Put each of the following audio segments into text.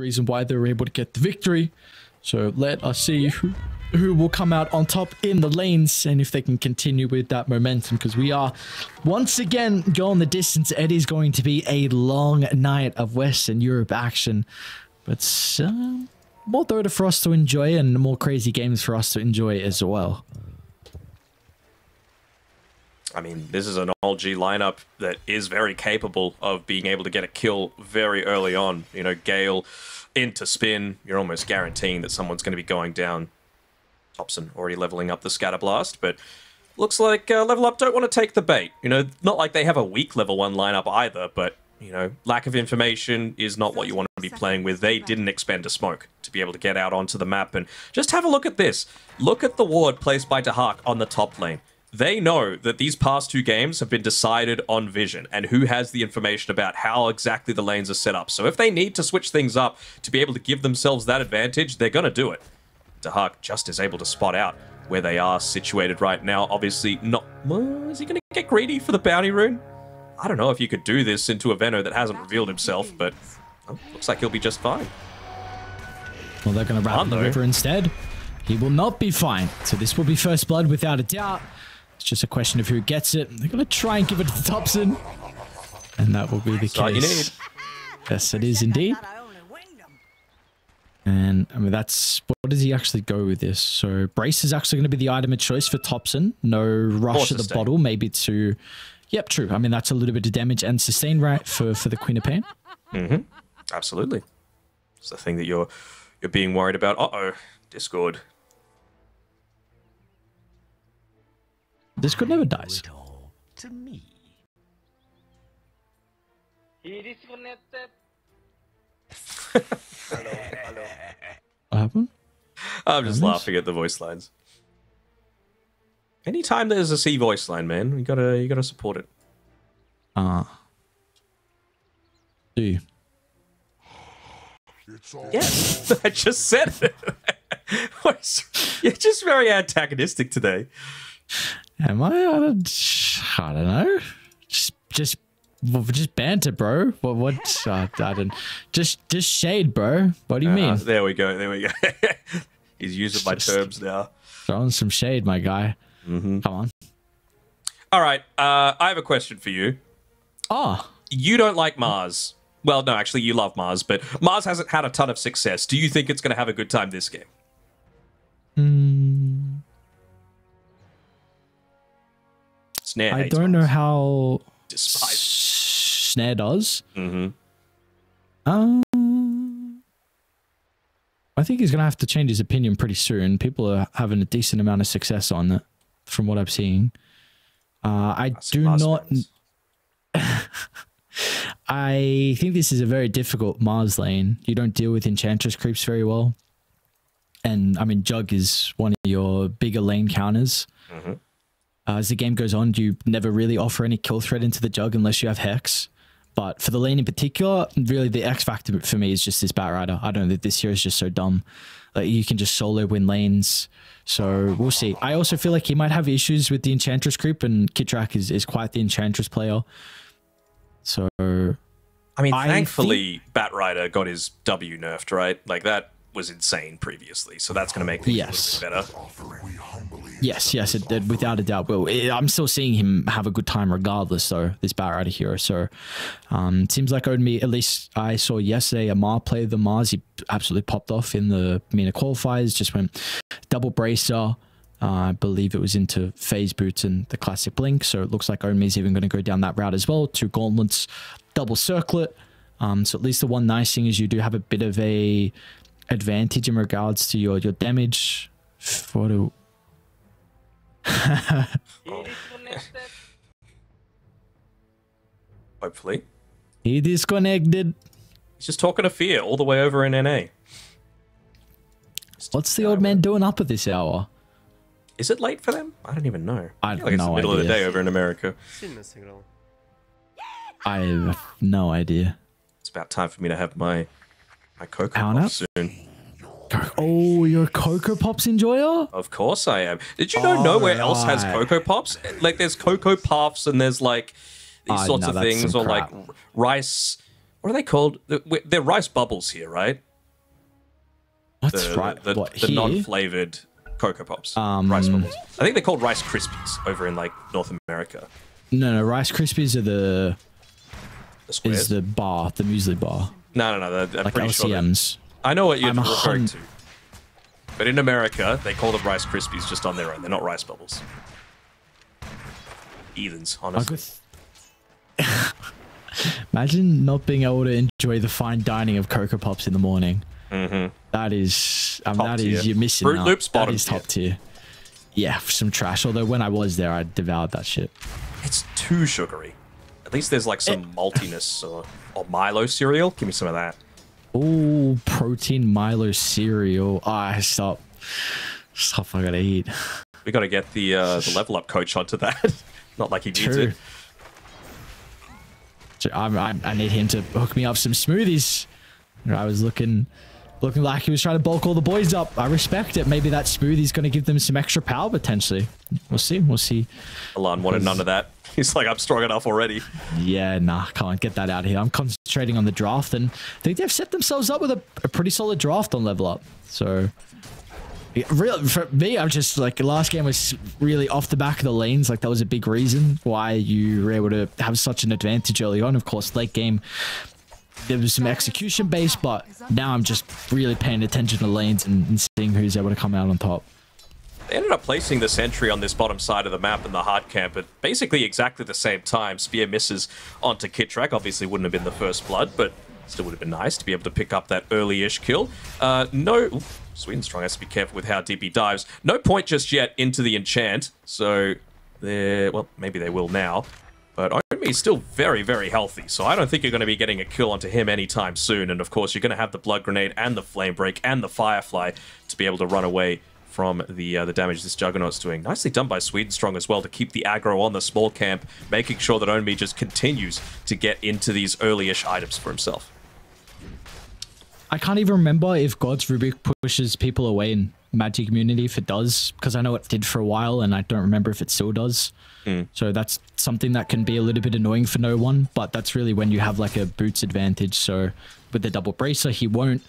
reason why they were able to get the victory. So let us see who will come out on top in the lanes and if they can continue with that momentum, because we are once again going the distance. It is going to be a long night of Western Europe action, but more Dota for us to enjoy and more crazy games for us to enjoy as well. I mean, this is an all-G lineup that is very capable of being able to get a kill very early on. You know, Gale into spin, you're almost guaranteeing that someone's going to be going down. Thompson already leveling up the Scatter Blast, but looks like Level Up don't want to take the bait. You know, not like they have a weak level 1 lineup either, but, you know, lack of information is not what you want to be playing with. They didn't expend a smoke to be able to get out onto the map, and just have a look at this. Look at the ward placed by Dahak on the top lane. They know that these past 2 games have been decided on vision and who has the information about how exactly the lanes are set up. So if they need to switch things up to be able to give themselves that advantage, they're going to do it. Dahak just is able to spot out where they are situated right now. Obviously not... Well, is he going to get greedy for the bounty rune? I don't know if you could do this into a Venno that hasn't revealed himself, but looks like he'll be just fine. Well, they're going to wrap the river instead. He will not be fine. So this will be first blood without a doubt. It's just a question of who gets it. They're going to try and give it to Thompson. And that will be the case. All you need. Yes, it is indeed. And I mean, that's... What does he actually go with this? So Brace is actually going to be the item of choice for Thompson. No rush at the bottle, maybe to... Yep, true. I mean, that's a little bit of damage and sustain, right, for the Queen of Pain? Mm-hmm. Absolutely. It's the thing that you're being worried about. Uh-oh. Discord. Discord never dies. To me. He disconnected. Hello. What happened? I'm just laughing at the voice lines. Anytime there's a C voice line, man, you gotta support it. Do you? Yes, I just said it. You're just very antagonistic today. Am I? I don't know. Just banter, bro. What? I don't. Just shade, bro. What do you mean? There we go. There we go. He's using my terms now. Throwing some shade, my guy. Mm-hmm. Come on. All right. I have a question for you. Oh. You don't like Mars. Well, no, actually, you love Mars, but Mars hasn't had a ton of success. Do you think it's going to have a good time this game? Snare I don't know how Despise. Snare does. Mm-hmm. I think he's going to have to change his opinion pretty soon. People are having a decent amount of success on it, from what I'm seeing. I do not... I think this is a very difficult Mars lane. You don't deal with Enchantress creeps very well. And, I mean, Jug is one of your bigger lane counters. Mm-hmm. As the game goes on, you never really offer any kill threat into the Jug unless you have Hex. But for the lane in particular, really the X factor for me is just this Batrider. I don't know, this hero is just so dumb. Like, you can just solo win lanes. So we'll see. I also feel like he might have issues with the Enchantress creep, and Kitrak is quite the Enchantress player. So... I mean, thankfully, Batrider got his W nerfed, right? Like, that was insane previously, so that's going to make things a little bit better. Yes, it did, without a doubt. Well, I'm still seeing him have a good time regardless, though, this Batrider hero. So, it seems like only, at least I saw yesterday, Amar play the Mars. He absolutely popped off in the MENA qualifiers, just went double bracer. I believe it was into phase boots and the classic blink. So it looks like Omi's even going to go down that route as well. 2 gauntlets, double circlet. So at least the one nice thing is you do have a bit of a advantage in regards to your damage. Hopefully. He disconnected. He's just talking to Fear all the way over in NA. What's the old man doing up at this hour? Is it late for them? I don't even know. I have like it's no the middle idea. of the day over in America. I have no idea. It's about time for me to have my Cocoa Pop soon. Oh, you're a Cocoa Pops enjoyer? Of course I am. Did you know nowhere else has Cocoa Pops? Like, there's Cocoa Puffs and there's like these sorts of things, or like rice. What are they called? They're rice bubbles here, right? What's right? The Here? non-flavored Cocoa Pops, rice bubbles. I think they're called Rice Krispies over in like North America. No, Rice Krispies are The squares? is the bar, the muesli bar, No. I'm like pretty sure. LCMs. I know what you're referring to. But in America, they call them Rice Krispies just on their own. They're not rice bubbles. Heathens, honestly. Imagine not being able to enjoy the fine dining of Cocoa Pops in the morning. Mm-hmm. That is, Top tier. you're missing Fruit out. Loops, That bottom is tier. top tier. Yeah, some trash. Although when I was there, I devoured that shit. It's too sugary. At least there's like some maltiness or Milo cereal. Give me some of that. Oh, protein Milo cereal. Stop. I gotta eat. We got to get the level up coach onto that. Not like he needs True. it. So I need him to hook me up some smoothies. I was looking like he was trying to bulk all the boys up. I respect it. Maybe that smoothie's going to give them some extra power potentially. We'll see. Alan wanted none of that. He's like, I'm strong enough already. Yeah, nah, can't get that out of here. I'm concentrating on the draft, and I think they've set themselves up with a pretty solid draft on level up. So, really, for me, I'm just like, last game was really off the back of the lanes. Like, that was a big reason why you were able to have such an advantage early on. Of course, late game, there was some execution base, but now I'm just really paying attention to lanes and seeing who's able to come out on top. They ended up placing the sentry on this bottom side of the map in the hard camp at basically exactly the same time. Spear misses onto Kitrak. Obviously wouldn't have been the first blood, but still would have been nice to be able to pick up that early-ish kill. No... Swedenstrong has to be careful with how deep he dives. No point just yet into the enchant, so they're... Well, maybe they will now. But Omi is still very, very healthy, so I don't think you're going to be getting a kill onto him anytime soon. And of course, you're going to have the Blood Grenade and the Flame Break and the Firefly to be able to run away from the damage this Juggernaut's doing. Nicely done by Swedenstrong as well to keep the aggro on the small camp, making sure that Omi just continues to get into these early-ish items for himself. I can't even remember if God's Rubik pushes people away in Magic Community, if it does, because I know it did for a while, and I don't remember if it still does. So that's something that can be a little bit annoying for no one, but that's really when you have like a boots advantage. So with the double bracer, he won't,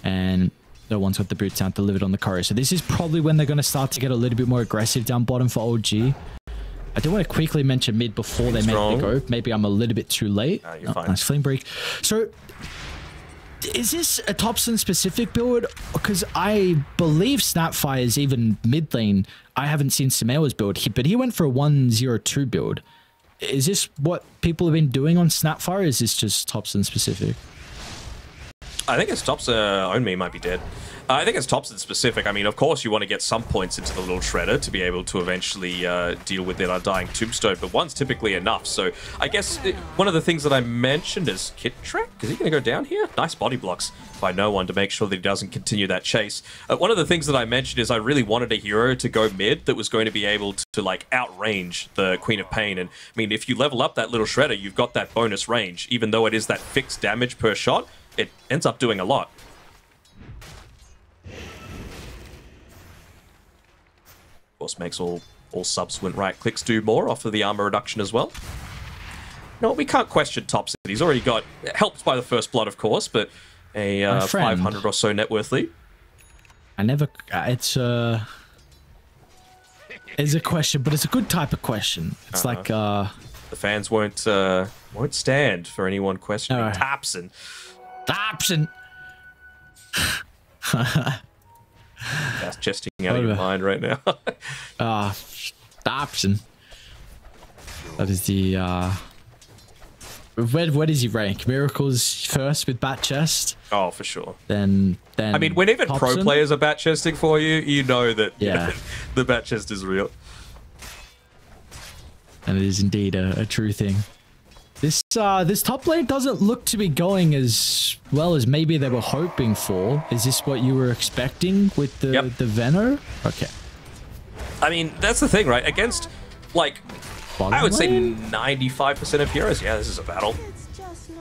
and no one's got the boots down delivered on the courier. So this is probably when they're going to start to get a little bit more aggressive down bottom for OG. I do want to quickly mention mid before they make the go. Maybe I'm a little bit too late. You're fine. Nice flame break. So is this a Thompson specific build? Because I believe Snapfire is even mid lane. I haven't seen Samewa's build, but he went for a 102 build. Is this what people have been doing on Snapfire? Or is this just Thompson specific? I think it's Thompson. Onmi might be dead. I think it's Thompson specific. I mean, of course, you want to get some points into the little shredder to be able to eventually deal with that undying tombstone, but one's typically enough. So I guess one of the things that I mentioned is Kitrak. Is he going to go down here? Nice body blocks by no one to make sure that he doesn't continue that chase. One of the things that I mentioned is I really wanted a hero to go mid that was going to be able to like outrange the Queen of Pain. And I mean, if you level up that little shredder, you've got that bonus range. Even though it is that fixed damage per shot, it ends up doing a lot. Of course, makes all subsequent right clicks do more off of the armor reduction as well. No, we can't question Thompson. He's already got, helped by the first blood, of course, but a 500 or so net worth lead. I never, it's a question, but it's a good type of question. It's like, the fans won't stand for anyone questioning Thompson. Thompson. That's chesting out of your mind right now. Thompson. That is the, where does he rank? Miracles first with bat chest? Oh, for sure. Then I mean, when even Thompson? pro players are bat chesting for you, you know that yeah. The bat chest is real. And it is indeed a true thing. This top lane doesn't look to be going as well as maybe they were hoping for. Is this what you were expecting with the Veno? Okay. I mean, that's the thing, right? Against, like, Bottom I would say lane? 95% of heroes. Yeah, this is a battle.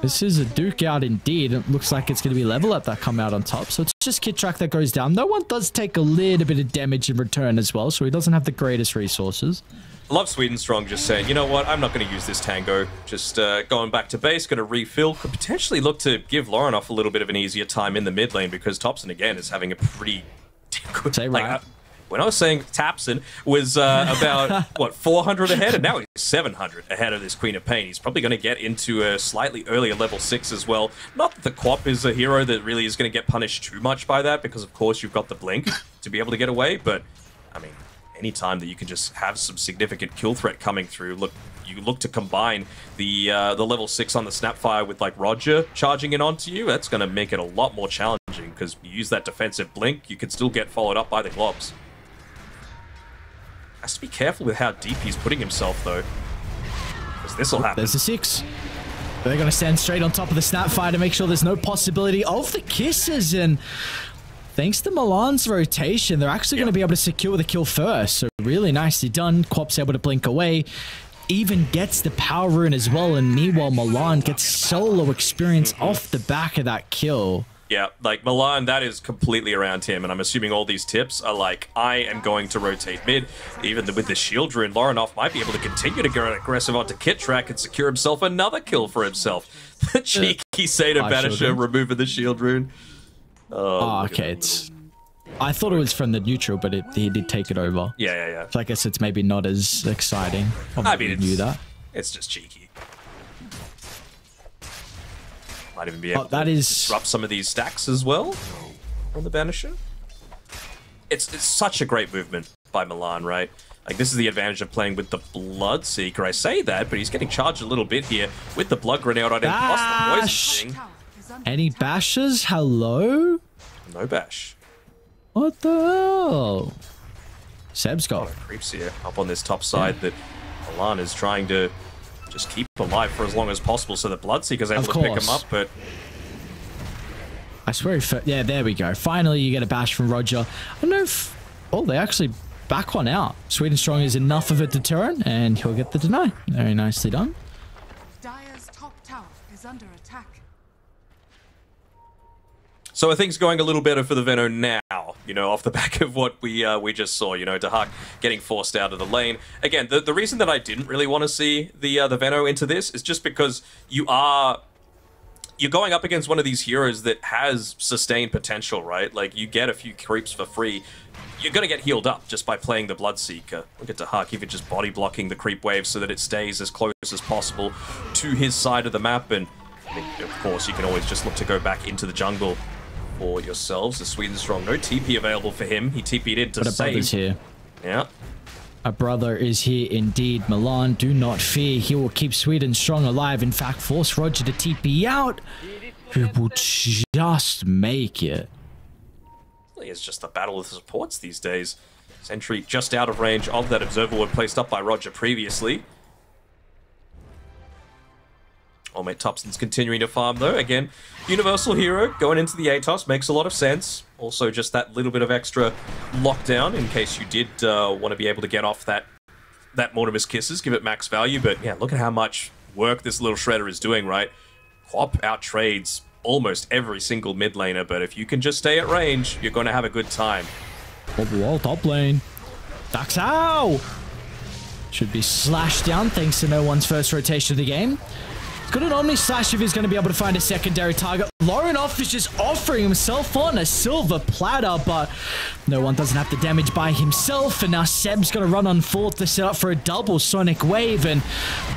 This is a duke out indeed. It looks like it's going to be level at that come out on top. So it's just Kit Track that goes down. No one does take a little bit of damage in return as well. So he doesn't have the greatest resources. I love Sweden Strong just saying, you know what, I'm not going to use this tango. Just going back to base, going to refill. Could potentially look to give Lorinoff a little bit of an easier time in the mid lane because Topson, again, is having a pretty good... Say right. When I was saying Tapson was about, what, 400 ahead, and now he's 700 ahead of this Queen of Pain. He's probably going to get into a slightly earlier level 6 as well. Not that the Quap is a hero that really is going to get punished too much by that, because of course you've got the Blink to be able to get away, but, I mean, any time that you can just have some significant kill threat coming through, you look to combine the level 6 on the Snapfire with, like, Roger charging in onto you, that's going to make it a lot more challenging, because you use that defensive Blink, you can still get followed up by the Globs. Has to be careful with how deep he's putting himself, though. Because this will happen. There's the 6. They're going to stand straight on top of the Snapfire to make sure there's no possibility of the kisses. And thanks to Milan's rotation, they're actually going to be able to secure the kill first. So really nicely done. Quap's able to blink away. Even gets the power rune as well. And meanwhile, Milan gets solo experience off the back of that kill. Yeah, like Milan, that is completely around him, and I'm assuming all these tips are like, I am going to rotate mid. Even with the shield rune, Lorinoff might be able to continue to go aggressive onto Kit Track and secure himself another kill for himself. The cheeky Seder Banisher removing the shield rune. Oh, okay, I thought it was from the neutral, but he did take it over. Yeah. So I guess it's maybe not as exciting. I mean, knew that. It's just cheeky. Might even be able to disrupt some of these stacks as well from the Banisher. It's such a great movement by Milan, right? Like, this is the advantage of playing with the Bloodseeker. I say that, but he's getting charged a little bit here with the Blood Grenade on him, plus the Poison thing. Any bashes? Hello? No bash. What the hell? Seb's got creeps here up on this top side that Milan is trying to just keep alive for as long as possible, so the Bloodseeker's able to pick him up, but... I swear yeah, there we go. Finally, you get a bash from Roger. I don't know if... Oh, they actually back one out. Sweden Strong is enough of a deterrent, and he'll get the deny. Very nicely done. Dire's top tower is under attack. So are things going a little better for the Veno now, you know, off the back of what we just saw, you know, Dahak getting forced out of the lane. Again, the reason that I didn't really want to see the Veno into this is just because you're going up against one of these heroes that has sustained potential, right? Like, you get a few creeps for free. You're going to get healed up just by playing the Bloodseeker. Look at Dahak even just body blocking the creep wave so that it stays as close as possible to his side of the map. And of course, you can always just look to go back into the jungle for yourselves. The Sweden Strong, no TP available for him. He TP'd in to save. But a brother's here. Yeah. A brother is here indeed. Milan, do not fear. He will keep Sweden Strong alive. In fact, force Roger to TP out. Who will just make it. It's just the battle of the supports these days. Sentry just out of range of that Observer Ward placed up by Roger previously. Oldmate Topson's continuing to farm though. Again, Universal Hero going into the Atos makes a lot of sense. Also just that little bit of extra lockdown in case you did want to be able to get off that Mortimer's Kisses, give it max value. But yeah, look at how much work this little Shredder is doing, right? Quap outtrades almost every single mid laner, but if you can just stay at range, you're going to have a good time. Overall, top lane. Daxao! Should be slashed down thanks to no one's first rotation of the game. Got an Omni Slash if he's going to be able to find a secondary target. Lorinoff is just offering himself on a silver platter, but no one doesn't have the damage by himself. And now Seb's going to run on fourth to set up for a double Sonic Wave. And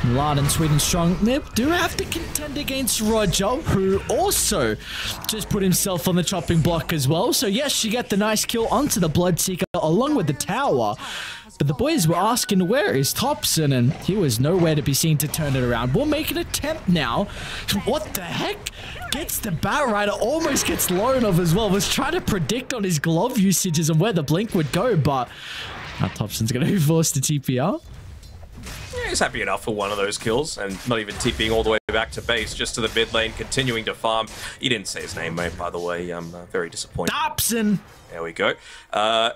Milan and Sweden Strong, they do have to contend against Roger, who also just put himself on the chopping block as well. So yes, you get the nice kill onto the Bloodseeker along with the tower. But the boys were asking, where is Topson? And he was nowhere to be seen to turn it around. We'll make an attempt now. What the heck? Gets the Bat Rider, almost gets Lorinoff as well. Was trying to predict on his glove usages and where the blink would go, but now Topson's going to be forced to TP out. Yeah, He's happy enough for one of those kills, and not even TPing all the way back to base, just to the mid lane, continuing to farm. He didn't say his name, mate, by the way. I'm very disappointed. Dobson! There we go. I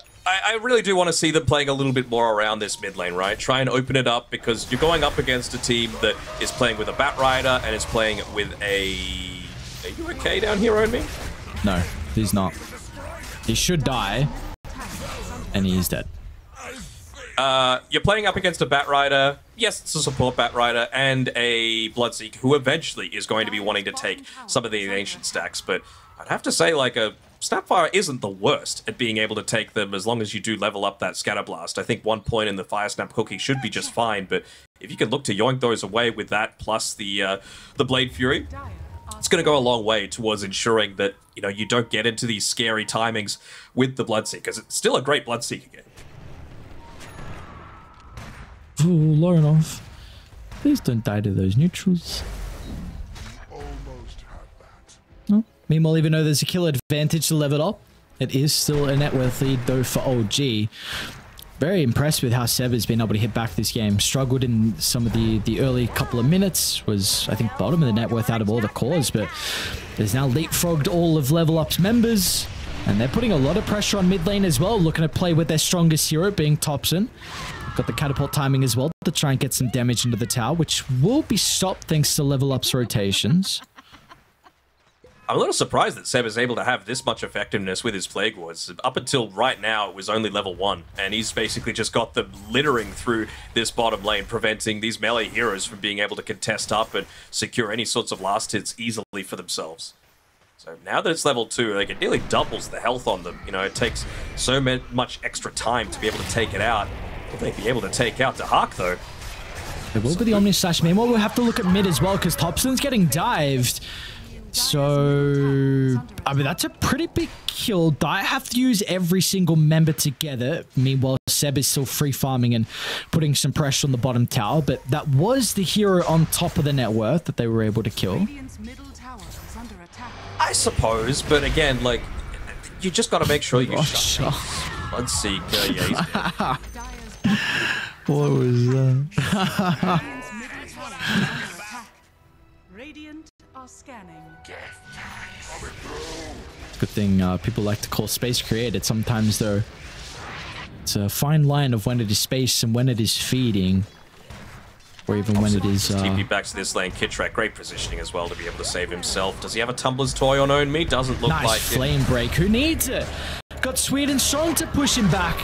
really do want to see them playing a little bit more around this mid lane, right? Try and open it up, because you're going up against a team that is playing with a Bat Rider and is playing with a... Are you okay down here, on me? No, he's not. He should die, and he is dead. You're playing up against a Bat Rider, yes, it's a support Bat Rider, and a Bloodseeker who eventually is going to be wanting to take some of the ancient stacks, but I'd have to say, like, a Snapfire isn't the worst at being able to take them as long as you do level up that Scatterblast. I think 1 point in the Fire Snap cookie should be just fine, but if you can look to yoink those away with that, plus the Blade Fury, it's going to go a long way towards ensuring that, you know, you don't get into these scary timings with the Bloodseeker, because it's still a great Bloodseeker game. Ooh, Lorinov. Please don't die to those neutrals. No. Meanwhile, even though there's a kill advantage to level up, it is still a net worth lead, though, for OG. Very impressed with how Seb has been able to hit back this game. Struggled in some of the early couple of minutes. Was, I think, bottom of the net worth out of all the cores, but has now leapfrogged all of Level Up's members. And they're putting a lot of pressure on mid lane as well, looking to play with their strongest hero, being Thompson. Got the catapult timing as well to try and get some damage into the tower, which will be stopped thanks to Level Up's rotations. I'm a little surprised that Seb is able to have this much effectiveness with his Plague Wards. Up until right now, it was only level 1, and he's basically just got them littering through this bottom lane, preventing these melee heroes from being able to contest up and secure any sorts of last hits easily for themselves. So now that it's level 2, like, it nearly doubles the health on them. You know, it takes so much extra time to be able to take it out. Will they be able to take out Dahak, though? It will be the Omni Slash. Meanwhile, we'll have to look at mid as well, because Thompson's getting dived. So, I mean, that's a pretty big kill. I have to use every single member together. Meanwhile, Seb is still free farming and putting some pressure on the bottom tower. But that was the hero on top of the net worth that they were able to kill. I suppose, but again, like, you just got to make sure you shut Bloodseeker. Yeah, he's what was that? Radiant are scanning. Good thing people like to call space created. Sometimes, though, it's a fine line of when it is space and when it is feeding. Or even when it is... TP back to this lane. Kitrak, great positioning as well to be able to save himself. Does he have a Tumbler's Toy on Own Me? Doesn't look nice like flame break. Who needs it? Got Sweet and Strong to push him back.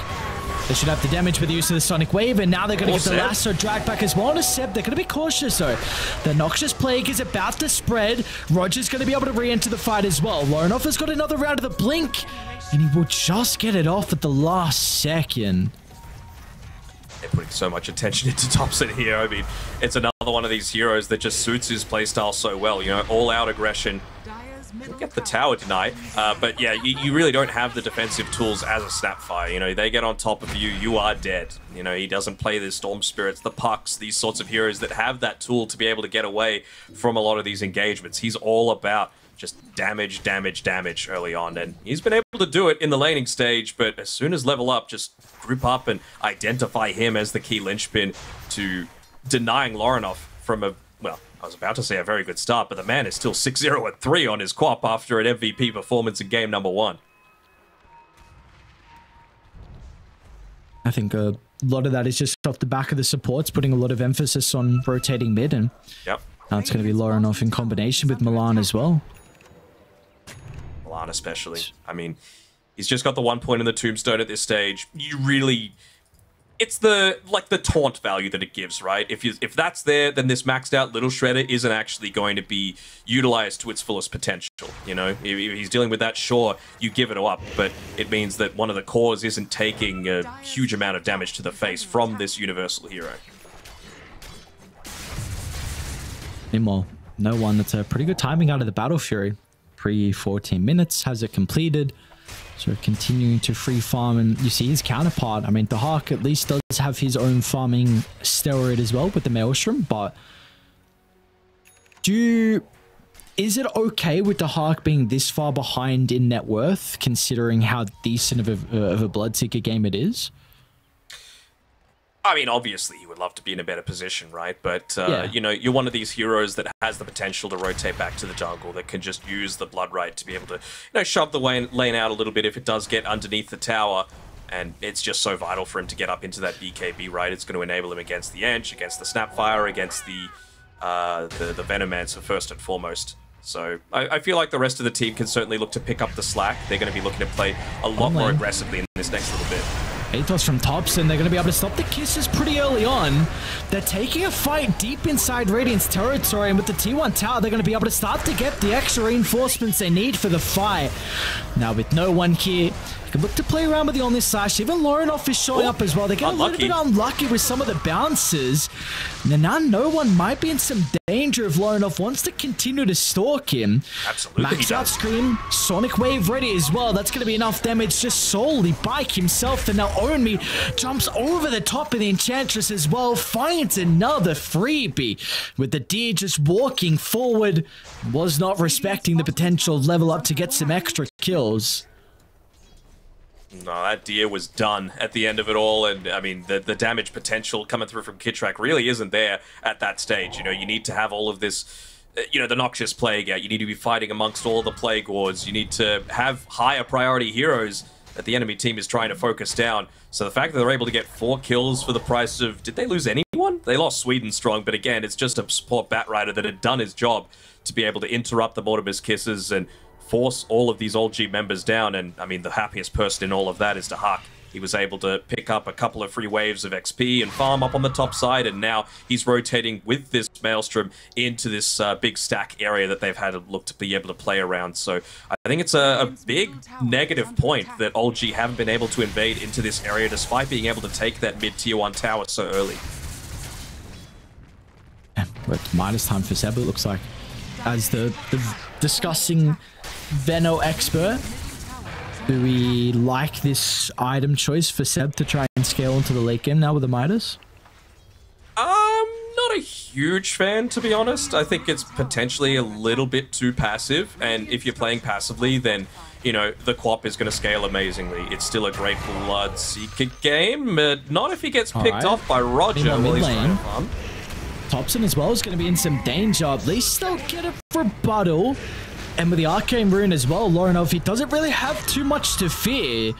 They should have the damage with the use of the Sonic Wave, and now they're going to get the Lasso dragged back as well. To Seb, they're going to be cautious, though. The Noxious Plague is about to spread. Roger's going to be able to re-enter the fight as well. Lorinov has got another round of the Blink, and he will just get it off at the last second. They're putting so much attention into Thompson here. I mean, it's another one of these heroes that just suits his playstyle so well. You know, all-out aggression. We'll get the tower tonight, but yeah, you really don't have the defensive tools as a Snapfire. You know, they get on top of you, you are dead. You know, he doesn't play the Storm Spirits, the Pucks, these sorts of heroes that have that tool to be able to get away from a lot of these engagements. He's all about just damage, damage, damage early on, and he's been able to do it in the laning stage, but as soon as level up, just group up and identify him as the key linchpin to denying Lorinov from a, well, I was about to say a very good start, but the man is still 6-0-3 on his QoP after an MVP performance in game number 1. I think a lot of that is just off the back of the supports, putting a lot of emphasis on rotating mid, and now it's going to be Lorinov in combination with Milan as well. Milan especially. I mean, he's just got the 1 point in the tombstone at this stage. You really... It's the taunt value that it gives, right? If that's there, then this maxed out Little Shredder isn't actually going to be utilized to its fullest potential. You know, if he's dealing with that, sure, you give it up, but it means that one of the cores isn't taking a huge amount of damage to the face from this universal hero. Meanwhile, no one. That's a pretty good timing out of the Battle Fury. Pre-14 minutes has it completed. So continuing to free farm, and you see his counterpart. I mean, the Hawk at least does have his own farming steroid as well with the Maelstrom, but is it okay with the Hawk being this far behind in net worth, considering how decent of a Bloodseeker game it is? I mean, obviously, you would love to be in a better position, right? But, Yeah. you know, you're one of these heroes that has the potential to rotate back to the jungle, that can just use the blood right to be able to, you know, shove the lane out a little bit if it does get underneath the tower. And it's just so vital for him to get up into that BKB, right? It's going to enable him against the Ench, against the Snapfire, against the Venomancer first and foremost. So I feel like the rest of the team can certainly look to pick up the slack. They're going to be looking to play a lot more aggressively in this next little bit. Atos from Thompson, they're going to be able to stop the kisses pretty early on. They're taking a fight deep inside Radiant's territory, and with the T1 tower, they're going to be able to start to get the extra reinforcements they need for the fight. Now, with no one here, you can look to play around with the on this slash. Even Lorenoff is showing up as well. They're getting a little bit unlucky with some of the bounces. And now no one might be in some danger if Lorenoff wants to continue to stalk him. Absolutely. Max out Scream, Sonic Wave ready as well. That's going to be enough damage just solely by himself. And now Onmi jumps over the top of the Enchantress as well, finds another freebie with the deer just walking forward. Was not respecting the potential level up to get some extra kills. No, that deer was done at the end of it all, and I mean, the damage potential coming through from Kitrak really isn't there at that stage. You know, you need to have all of this, you know, the Noxious Plague out. You need to be fighting amongst all the Plague Wards. You need to have higher priority heroes that the enemy team is trying to focus down. So the fact that they're able to get 4 kills for the price of... Did they lose anyone? They lost Sweden Strong, but again, it's just a support Batrider that had done his job to be able to interrupt the Mortimer's Kisses and force all of these old G members down. And I mean, the happiest person in all of that is Dahak. He was able to pick up a couple of free waves of XP and farm up on the top side, and now he's rotating with this Maelstrom into this big stack area that they've had to look to be able to play around. So I think it's a big negative point that old G haven't been able to invade into this area despite being able to take that mid-tier 1 tower so early. But minus time for Seb, it looks like, as the discussing Veno expert. Do we like this item choice for Seb to try and scale into the late game now with the Midas? Not a huge fan, to be honest. I think it's potentially a little bit too passive, and if you're playing passively, then, you know, the Quap is going to scale amazingly. It's still a great Blood Seeker game, but not if he gets picked off by Roger while he's trying to farm. Thompson as well is going to be in some danger. At least they'll get a rebuttal. And with the Arcane Rune as well, Lorenoff, he doesn't really have too much to fear.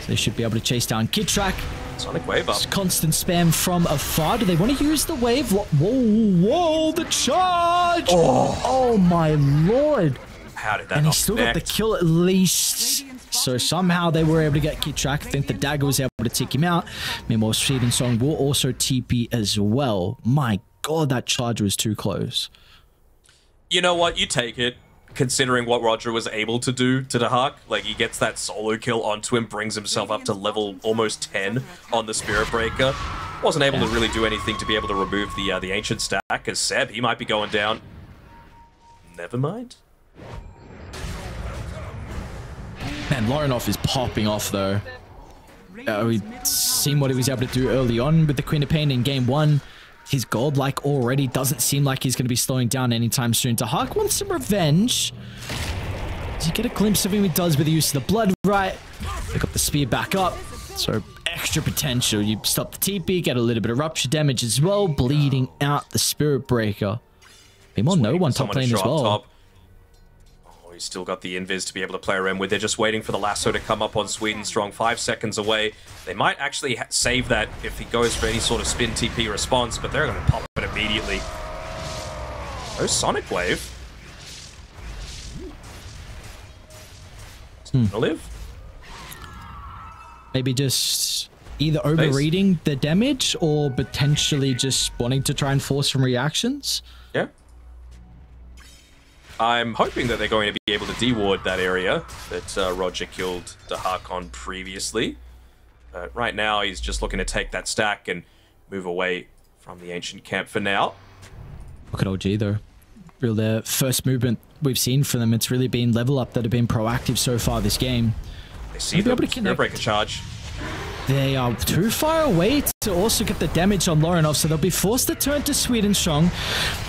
So they should be able to chase down Kitrak. Sonic Wave up. Constant spam from afar. Do they want to use the wave? Whoa, whoa, the charge! Oh my lord. How did that And he not still connect? got the kill at least. So somehow they were able to get Kitrak. I think the dagger was able to take him out. Meanwhile, Sweden Song will also TP as well. My god, that charge was too close. You know what? You take it. Considering what Roger was able to do to Dahak, like he gets that solo kill onto him, brings himself up to level almost 10 on the Spirit Breaker. Wasn't able to really do anything to be able to remove the Ancient stack, as Seb, he might be going down. Never mind. Man, Lorenoff is popping off though. We've seen what he was able to do early on with the Queen of Pain in game 1. His godlike already doesn't seem like he's going to be slowing down anytime soon. Dahak wants some revenge. Does he get a glimpse of him? He does with the use of the blood right. Pick up the spear back up. So extra potential. You stop the TP, get a little bit of rupture damage as well, bleeding out the Spirit Breaker. Meanwhile, no one top lane as well. Top. Oh, he's still got the invis to be able to play around with. They're just waiting for the lasso to come up on Sweden Strong. 5 seconds away. They might actually save that if he goes for any sort of spin TP response, but they're going to pop it immediately. Oh, Sonic Wave. Gonna live. Maybe just either overreading the damage or potentially just wanting to try and force some reactions. Yeah. I'm hoping that they're going to be able to deward that area that Roger killed Dahak on previously. Right now, he's just looking to take that stack and move away from the ancient camp for now. Look at OG though. Real the first movement we've seen from them. It's really been level up that have been proactive so far this game. They see the Spirit Breaker charge. They are too far away to also get the damage on Lorinov, so they'll be forced to turn to Sweden Strong,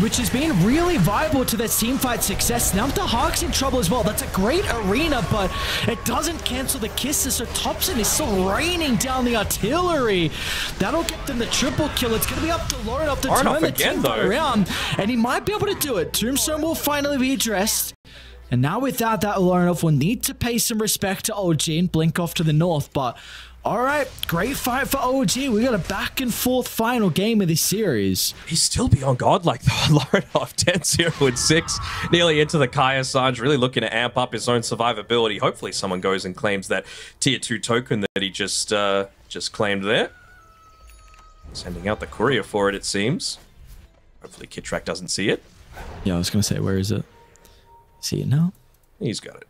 which has been really viable to their teamfight success. Now the Hawk's in trouble as well. That's a great arena, but it doesn't cancel the kisses, so Thompson is still raining down the artillery. That'll get them the triple kill. It's going to be up to Lorinov to turn the teamfight around, and he might be able to do it. Tombstone will finally be addressed. And now without that, Lorinov will need to pay some respect to OG and blink off to the north, but all right, great fight for OG. We got a back and forth final game of this series. He's still beyond godlike though. Lorinov 10-0-6, nearly into the Kaya Sanj, really looking to amp up his own survivability. Hopefully someone goes and claims that tier 2 token that he just claimed there. Sending out the courier for it, it seems. Hopefully Kitrak doesn't see it. Yeah, I was going to say, where is it? See it now? He's got it.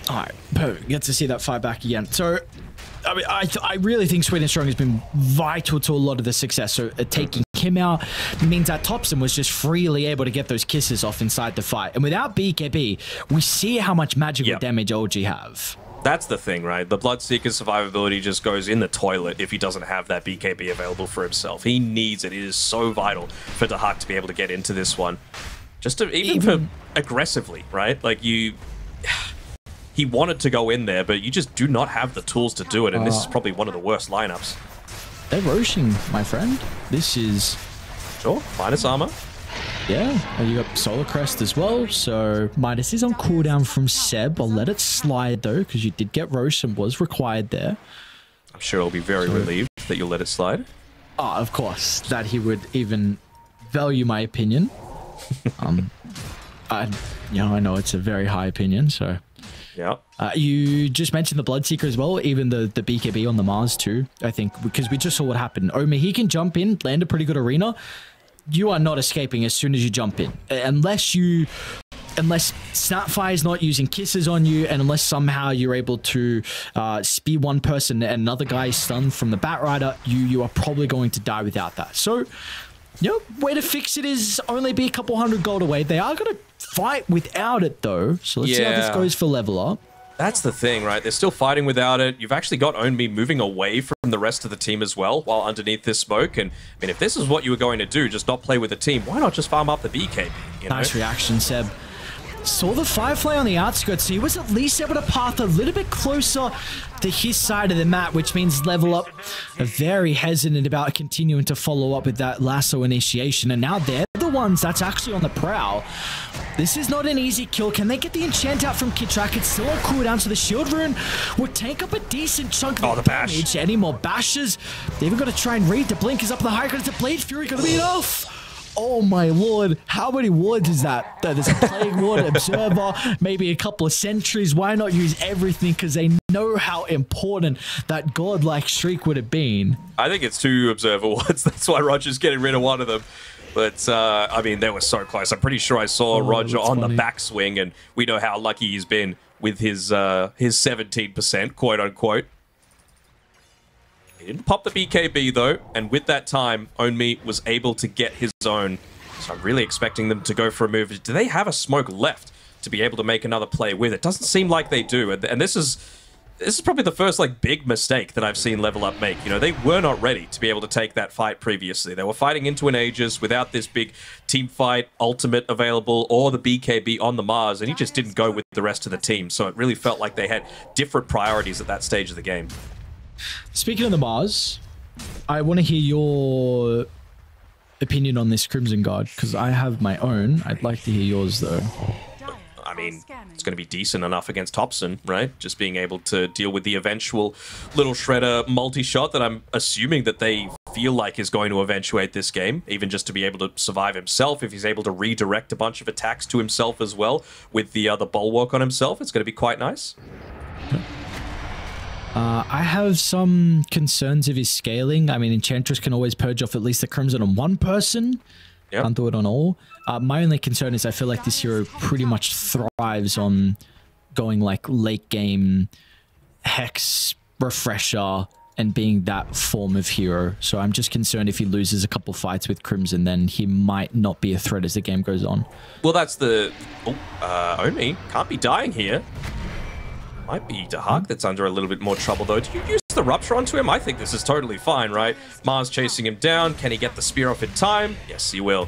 All right, perfect. Get to see that fight back again. So, I mean, I really think Sweden Strong has been vital to a lot of the success. So, taking him out means that Thompson was just freely able to get those kisses off inside the fight. And without BKB, we see how much magical damage OG have. That's the thing, right? The Bloodseeker's survivability just goes in the toilet if he doesn't have that BKB available for himself. He needs it. It is so vital for Dahak to be able to get into this one. Just to, even for aggressively, right? Like, he wanted to go in there, but you just do not have the tools to do it, and this is probably one of the worst lineups. They're roshing, my friend. This is... Sure, minus armor. Yeah, and you got Solar Crest as well, so Midas is on cooldown from Seb. I'll let it slide, though, because you did get Rosh and was required there. I'm sure he'll be very relieved that you'll let it slide. Oh, of course, that he would even value my opinion. I know it's a very high opinion, so... Yeah. You just mentioned the Bloodseeker as well, even the BKB on the Mars too, I think, because we just saw what happened. Omi, he can jump in, land a pretty good arena. You are not escaping as soon as you jump in. Unless Snapfire is not using kisses on you, and unless somehow you're able to spear one person and another guy is stunned from the Batrider, you are probably going to die without that. So, way to fix it is only be a couple hundred gold away. They are going to fight without it, though. So let's see how this goes for level up. That's the thing, right? They're still fighting without it. You've actually got Onmi moving away from the rest of the team as well, while underneath this smoke. And, I mean, if this is what you were going to do, just not play with the team, why not just farm up the BKB? Nice reaction, Seb. Saw the Firefly on the outskirts, so he was at least able to path a little bit closer to his side of the map, which means level up very hesitant about continuing to follow up with that lasso initiation. And now they're the ones that's actually on the prowl. This is not an easy kill. Can they get the enchant out from Kitrak? It's still on cooldown, so the shield rune will take up a decent chunk of the damage. Any more bashes? They even got to try and read. The blink is up the high ground. It's a Blade Fury going to be enough. Oh my lord, how many wards is that? There's a Plague Ward, Observer, maybe a couple of sentries. Why not use everything? Because they know how important that godlike streak would have been. I think it's 2 Observer wards. That's why Roger's getting rid of one of them. But, I mean, they were so close. I'm pretty sure I saw Roger on the backswing, and we know how lucky he's been with his 17%, quote-unquote. He didn't pop the BKB, though, and with that time, Onmi was able to get his own. So I'm really expecting them to go for a move. Do they have a smoke left to be able to make another play with? It doesn't seem like they do, and this is probably the first, like, big mistake that I've seen Level Up make. They were not ready to be able to take that fight previously. They were fighting into an Aegis without this big team fight ultimate available or the BKB on the Mars, and he just didn't go with the rest of the team. So it really felt like they had different priorities at that stage of the game. Speaking of the Mars, I want to hear your opinion on this Crimson Guard, because I have my own. I'd like to hear yours, though. I mean, it's going to be decent enough against Thompson, right? Just being able to deal with the eventual little Shredder multi-shot that I'm assuming that they feel like is going to eventuate this game, even just to be able to survive himself. If he's able to redirect a bunch of attacks to himself as well with the Bulwark on himself, it's going to be quite nice. I have some concerns of his scaling. I mean, Enchantress can always purge off at least the Crimson on one person. Yep. Can't do it on all. My only concern is I feel like this hero pretty much thrives on going like late game Hex, Refresher, and being that form of hero. So I'm just concerned if he loses a couple fights with Crimson, then he might not be a threat as the game goes on. Well, that's the... Omi can't be dying here. Might be Dahak that's under a little bit more trouble, though. Do you use the Rupture onto him? I think this is totally fine, right? Mars chasing him down. Can he get the spear off in time? Yes, he will.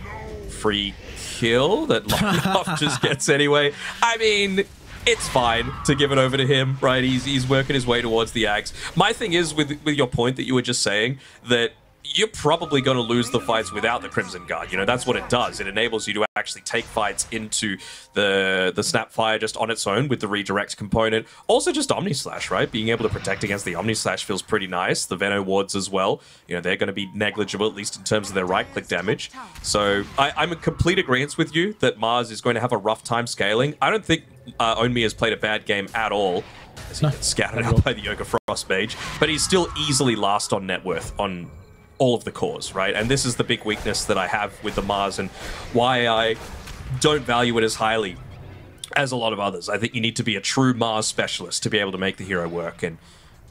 Free kill that Lockoff just gets anyway. I mean, it's fine to give it over to him, right? He's working his way towards the axe. My thing is, with your point that you were just saying, that you're probably going to lose the fights without the Crimson Guard. You know, that's what it does. It enables you to actually take fights into the Snapfire just on its own with the redirect component. Also just Omni Slash, right? Being able to protect against the Omni Slash feels pretty nice. The Veno wards as well. You know, they're going to be negligible, at least in terms of their right-click damage. So I'm in complete agreement with you that Mars is going to have a rough time scaling. I don't think Onmi has played a bad game at all, as he gets scattered out by the Yoga Frost Mage, but he's still easily last on net worth on all of the cores, right? And this is the big weakness that I have with the Mars and why I don't value it as highly as a lot of others. I think you need to be a true Mars specialist to be able to make the hero work. And,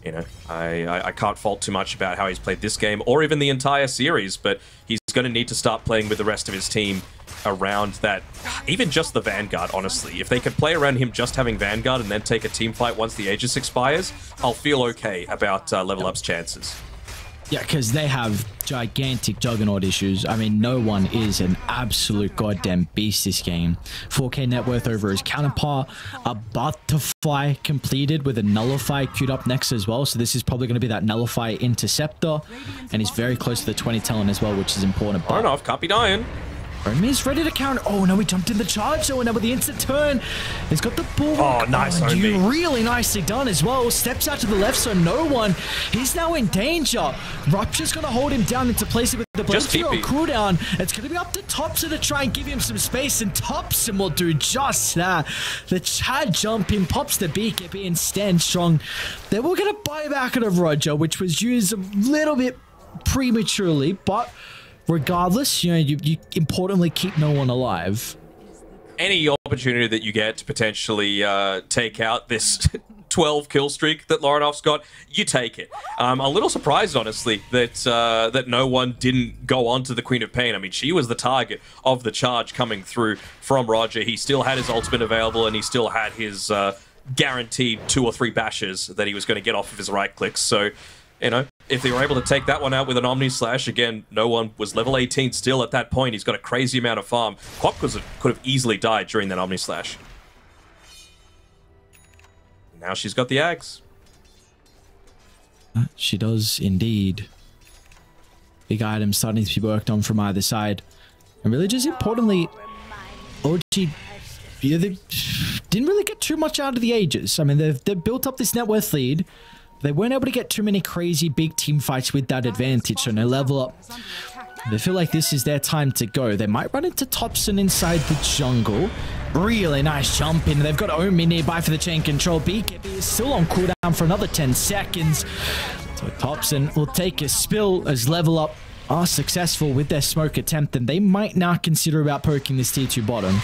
you know, I can't fault too much about how he's played this game or even the entire series, but he's going to need to start playing with the rest of his team around that, even just the Vanguard, honestly. If they could play around him just having Vanguard and then take a team fight once the Aegis expires, I'll feel okay about level up's chances. Yeah, because they have gigantic juggernaut issues. I mean, no one is an absolute goddamn beast this game. 4K net worth over his counterpart. A Butterfly completed with a Nullify queued up next as well. So this is probably going to be that Nullify Interceptor. And he's very close to the 20 talent as well, which is important. Fair enough, can't be dying. Omi's ready to counter. Oh, no, he jumped in the charge. So now with the instant turn, he's got the ball. Oh, nice, you really nicely done as well. Steps out to the left, so no one. He's now in danger. Rupture's going to hold him down into place with the Blade Hero cooldown. It's going to be up to Thompson to try and give him some space, and Thompson will do just that. The Chad jump in, pops the BKB and stands strong. They will get a buyback out of Roger, which was used a little bit prematurely, but regardless, you know, you importantly keep no one alive. Any opportunity that you get to potentially take out this 12 kill streak that Loronoff's got, you take it. I'm a little surprised, honestly, that that no one didn't go on to the Queen of Pain. I mean, she was the target of the charge coming through from Roger. He still had his ultimate available, and he still had his guaranteed 2 or 3 bashes that he was going to get off of his right clicks. So, you know, if they were able to take that one out with an Omni Slash, again, no one was level 18 still at that point. He's got a crazy amount of farm. Quap could have easily died during that Omni Slash. Now she's got the axe. She does indeed. Big items starting to be worked on from either side. And really just importantly, OG, yeah, they didn't really get too much out of the Aegis. I mean, they've built up this net worth lead. They weren't able to get too many crazy big team fights with that advantage, so no level up. They feel like this is their time to go. They might run into Thompson inside the jungle. Really nice jump in. They've got Omi nearby for the chain control. BKB is still on cooldown for another 10 seconds. So Thompson will take a spill as level up are successful with their smoke attempt, and they might now consider about poking this tier 2 bottom.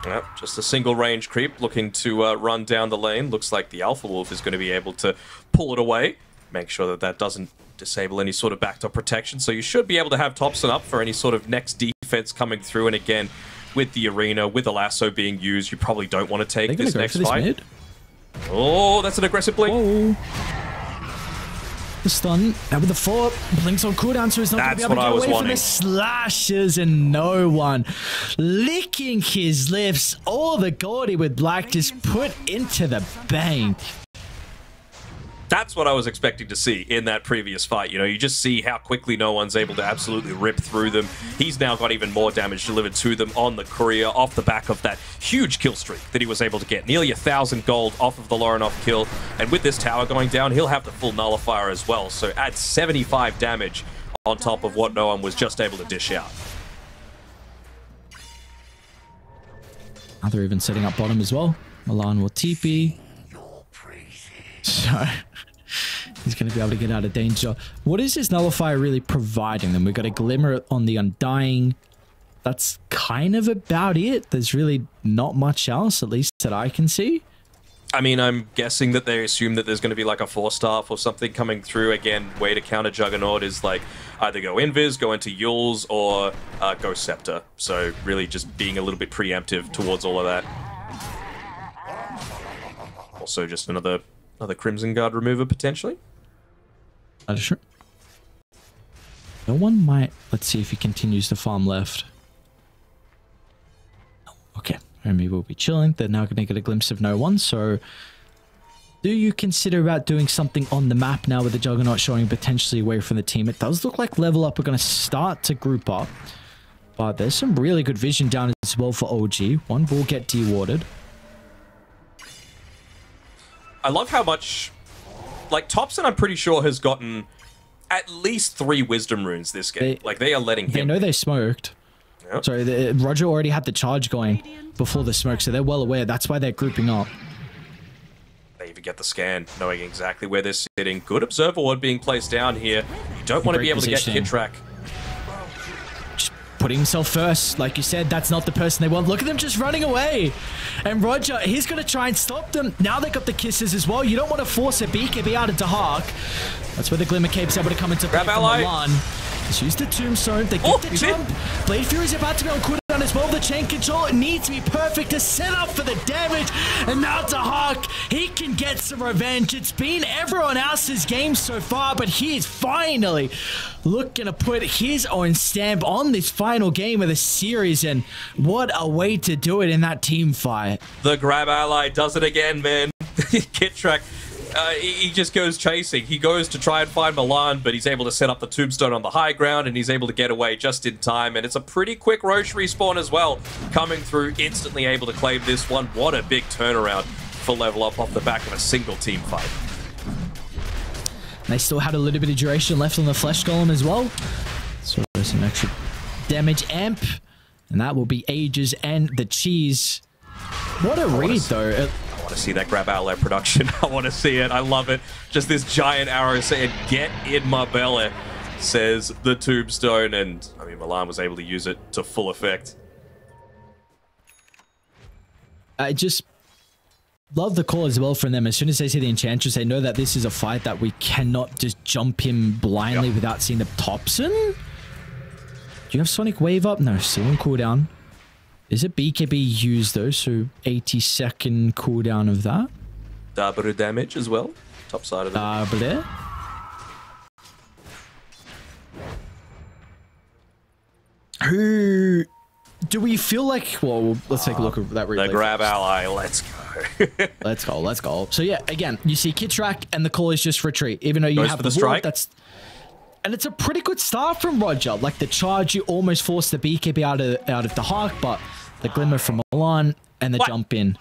Yep, just a single range creep looking to run down the lane. Looks like the Alpha Wolf is going to be able to pull it away. Make sure that that doesn't disable any sort of backdoor protection. So you should be able to have Thompson up for any sort of next defense coming through. And again, with the arena, with the lasso being used, you probably don't want to take this next fight. Oh, that's an aggressive blink. Whoa. The stun, now with the 4, Blink's on cooldown, so he's not going to be able to get away from the slashes, and no one licking his lips. All the Gordy with Black just put into the bank. That's what I was expecting to see in that previous fight. You know, you just see how quickly no one's able to absolutely rip through them. He's now got even more damage delivered to them on the courier off the back of that huge kill streak that he was able to get. Nearly 1,000 gold off of the Loronoff kill. And with this tower going down, he'll have the full nullifier as well. So add 75 damage on top of what no one was just able to dish out. Now they're even setting up bottom as well. Milan will TP. So he's going to be able to get out of danger. What is this nullifier really providing them? We've got a glimmer on the Undying. That's kind of about it. There's really not much else, at least that I can see. I mean, I'm guessing that they assume that there's going to be like a 4-staff or something coming through. Again, way to counter Juggernaut is like either go Invis, go into Yules, or go Scepter. So really just being a little bit preemptive towards all of that. Also, just another Crimson Guard remover potentially. That is true. No one might. Let's see if he continues to farm left. Okay, Remy will be chilling. They're now going to get a glimpse of no one. So, do you consider about doing something on the map now with the Juggernaut showing potentially away from the team? It does look like Level Up are going to start to group up. But there's some really good vision down as well for OG. One will get dewarded. I love how much... Like, Thompson, I'm pretty sure, has gotten at least 3 Wisdom runes this game. They are letting him... They know they smoked. Yep. Sorry, Roger already had the charge going before the smoke, so they're well aware. That's why they're grouping up. They even get the scan, knowing exactly where they're sitting. Good observer ward being placed down here. You don't want to be able to get hit track. Just putting himself first. Like you said, that's not the person they want. Look at them just running away. And Roger, he's going to try and stop them. Now they got the kisses as well. You don't want to force a BKB out into Hark. That's where the Glimmer Cape's able to come into play from Milan. Just use the Tombstone. They get the jump. Blade Fury's about to be on cooldown as well. The chain control, it needs to be perfect to set up for the damage. And now to Hark, he can get some revenge. It's been everyone else's game so far, but he is finally looking to put his own stamp on this final game of the series. And what a way to do it in that team fight. The grab ally does it again, man. Kit track. He just goes chasing. He goes to try and find Milan, but he's able to set up the Tombstone on the high ground, and he's able to get away just in time. And it's a pretty quick Roche respawn as well, coming through, instantly able to claim this one. What a big turnaround for Level Up off the back of a single team fight. They still had a little bit of duration left on the Flesh Golem as well. So there's some extra damage amp, and that will be Ages and the Cheese. What a read, though. I want to see that grab ally production. I want to see it. I love it. Just this giant arrow saying, "Get in my belly," says the Tombstone. And I mean, Milan was able to use it to full effect. I just love the call as well from them. As soon as they see the Enchantress, they know that this is a fight that we cannot just jump him blindly without seeing the Thompson. Do you have Sonic Wave up? No, still on cooldown. Is it BKB used though? So 80-second cooldown of that. Double damage as well. Top side of it. Double. Who do we feel like? Well, let's take a look at that replay. The grab ally. Let's go. Let's go. Let's go. So yeah, again, you see Kitrak and the call is just retreat. Even though you have the strike. And it's a pretty good start from Roger. Like the charge, you almost forced the BKB out of the Hark, but the Glimmer from Milan and the jump in.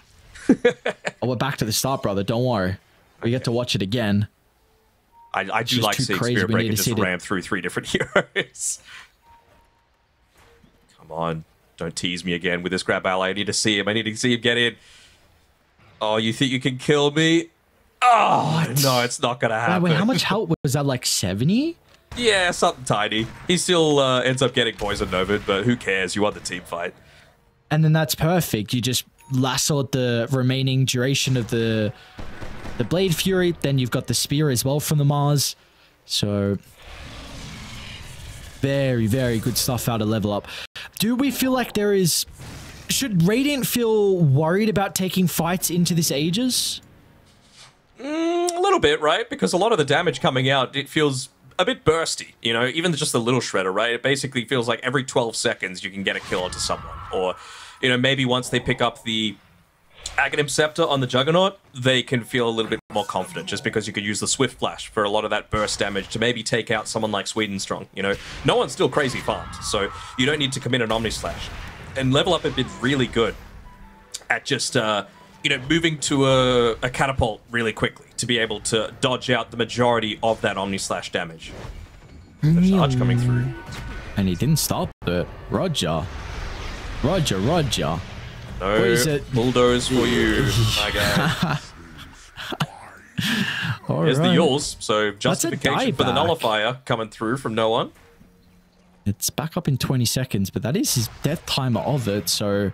Oh, we're back to the start, brother. Don't worry. We get to watch it again. I do like seeing Spirit Breaker just ram through 3 different heroes. Come on. Don't tease me again with this grab ally. I need to see him. I need to see him get in. Oh, you think you can kill me? Oh, no, it's not going to happen. Wait, how much health was that? Like 70? Yeah, something tiny. He still ends up getting poisoned over it, but who cares? You won the team fight. And then that's perfect. You just lassoed the remaining duration of the Blade Fury. Then you've got the Spear as well from the Mars. So very, very good stuff out of Level Up. Do we feel like there is... Should Radiant feel worried about taking fights into this Aegis? A little bit, right? Because a lot of the damage coming out, it feels a bit bursty, you know, even just a little shredder, right? It basically feels like every 12 seconds you can get a kill onto someone. Or, you know, maybe once they pick up the Aghanim Scepter on the Juggernaut, they can feel a little bit more confident just because you could use the Swift Flash for a lot of that burst damage to maybe take out someone like Swedenstrong, you know? No one's still crazy farmed, so you don't need to commit an Omni Slash. And Level Up have been really good at just, you know, moving to a catapult really quickly to be able to dodge out the majority of that Omni Slash damage. The charge coming through. And he didn't stop it. Roger. Roger. No bulldoze for you, my guy. Here's the Yules, so justification for the nullifier coming through from no one. It's back up in 20 seconds, but that is his death timer of it, so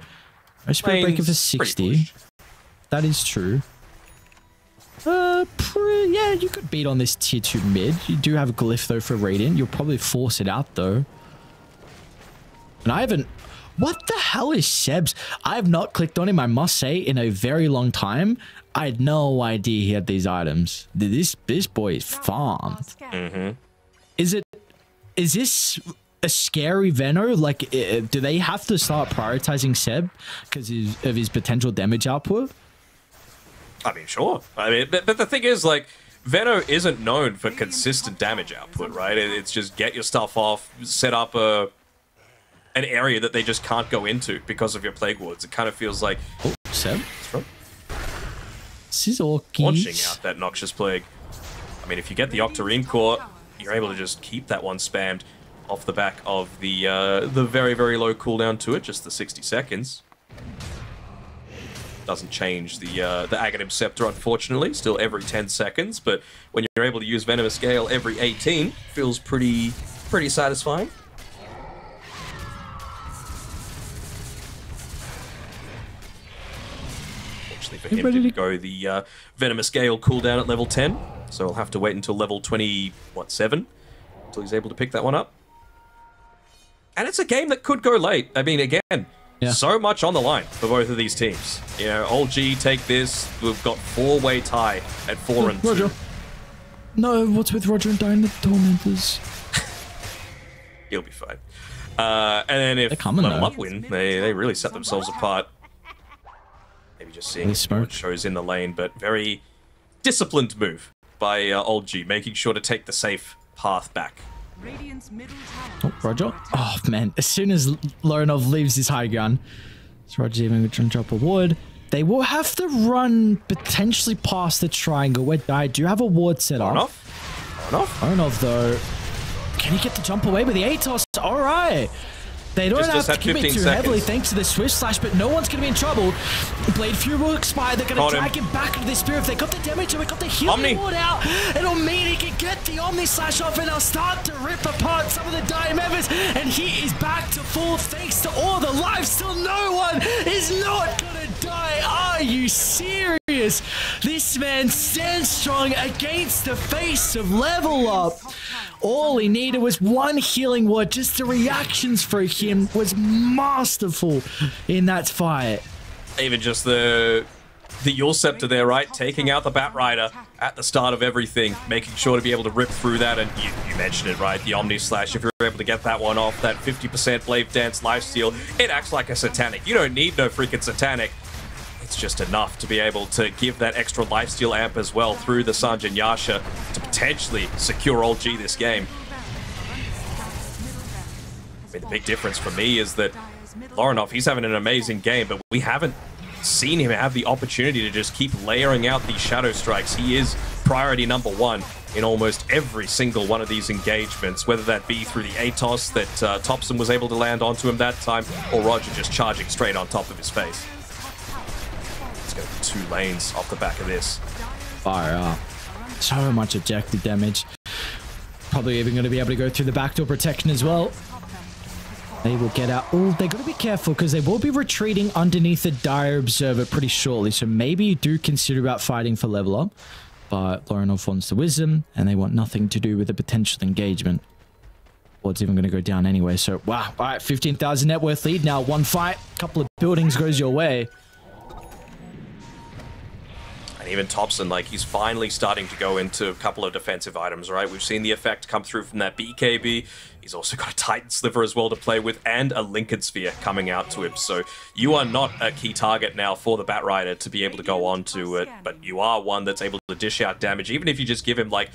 no Spirit Breaker for 60. That is true. Yeah, you could beat on this tier 2 mid. You do have a glyph though for Radiant. You'll probably force it out though. And I haven't... What the hell is Seb's? I have not clicked on him, I must say, in a very long time. I had no idea he had these items. This boy is farmed. Is this a scary Veno? Like, do they have to start prioritizing Seb because of his potential damage output? I mean, sure. I mean, but the thing is, like, Veno isn't known for consistent damage output, right? It's just get your stuff off, set up an area that they just can't go into because of your Plague Wards. It kind of feels like... Oh, Seb? What's wrong? Scizorkeys. Launching out that Noxious Plague. I mean, if you get the Octarine Core, you're able to just keep that one spammed off the back of the very, very low cooldown to it, just the 60 seconds. Doesn't change the Aghanim Scepter, unfortunately. Still every 10 seconds, but when you're able to use Venomous Gale every 18, feels pretty satisfying. For him to go the Venomous Gale cooldown at level 10, so he'll have to wait until level 7 until he's able to pick that one up. And it's a game that could go late. I mean, again, so much on the line for both of these teams. You know, Old G take this. We've got 4-way tie at 4 and 2. Roger. No, what's with Roger and Dying the Tormentors? He'll be fine. And then if Level Up win, they really set themselves apart. Maybe just seeing what shows in the lane, but very disciplined move by Old G, making sure to take the safe path back. Oh, Roger. Oh, man. As soon as Lorinov leaves his high ground, so Roger's even going to drop a ward. They will have to run potentially past the triangle where I do have a ward set up. Lorinov, though. Can he get the jump away with the ATOS? All right. They don't have to commit too heavily thanks to the Swift Slash, but no one's going to be in trouble. Blade Fury will expire. They're going to drag him back into the Spear. If they got the damage and we got the healing ward out, it'll mean he can get the Omni Slash off and they'll start to rip apart some of the dying members. And he is back to full thanks to all the lives. Still no one is not going to die. Are you serious? This man stands strong against the face of Level Up. All he needed was one healing ward. Just the reactions for him was masterful in that fight. Even just the Yule Scepter there, right? Taking out the Bat Rider at the start of everything, making sure to be able to rip through that. And you mentioned it, right? The Omni Slash, if you're able to get that one off, that 50% Blade Dance lifesteal, it acts like a Satanic. You don't need no freaking Satanic. It's just enough to be able to give that extra lifesteal amp as well through the Sanjin Yasha to potentially secure Old G this game. I mean, the big difference for me is that Lorinov, he's having an amazing game, but we haven't seen him have the opportunity to just keep layering out these Shadow Strikes. He is priority number 1 in almost every single one of these engagements, whether that be through the ATOS that Thompson was able to land onto him that time, or Roger just charging straight on top of his face. 2 lanes off the back of this. Fire up. So much ejected damage. Probably even going to be able to go through the backdoor protection as well. They will get out. Oh, they got to be careful because they will be retreating underneath the Dire Observer pretty shortly. So maybe you do consider about fighting for Level Up. But Lorinov wants the Wisdom and they want nothing to do with a potential engagement. Ward's even going to go down anyway. So, wow. All right, 15,000 net worth lead now. One fight, couple of buildings goes your way. And even Thompson, like, he's finally starting to go into a couple of defensive items, right? We've seen the effect come through from that BKB. He's also got a Titan Sliver as well to play with, and a Lincoln Sphere coming out to him. So you are not a key target now for the Bat Rider to be able to go on to it, but you are one that's able to dish out damage, even if you just give him, like,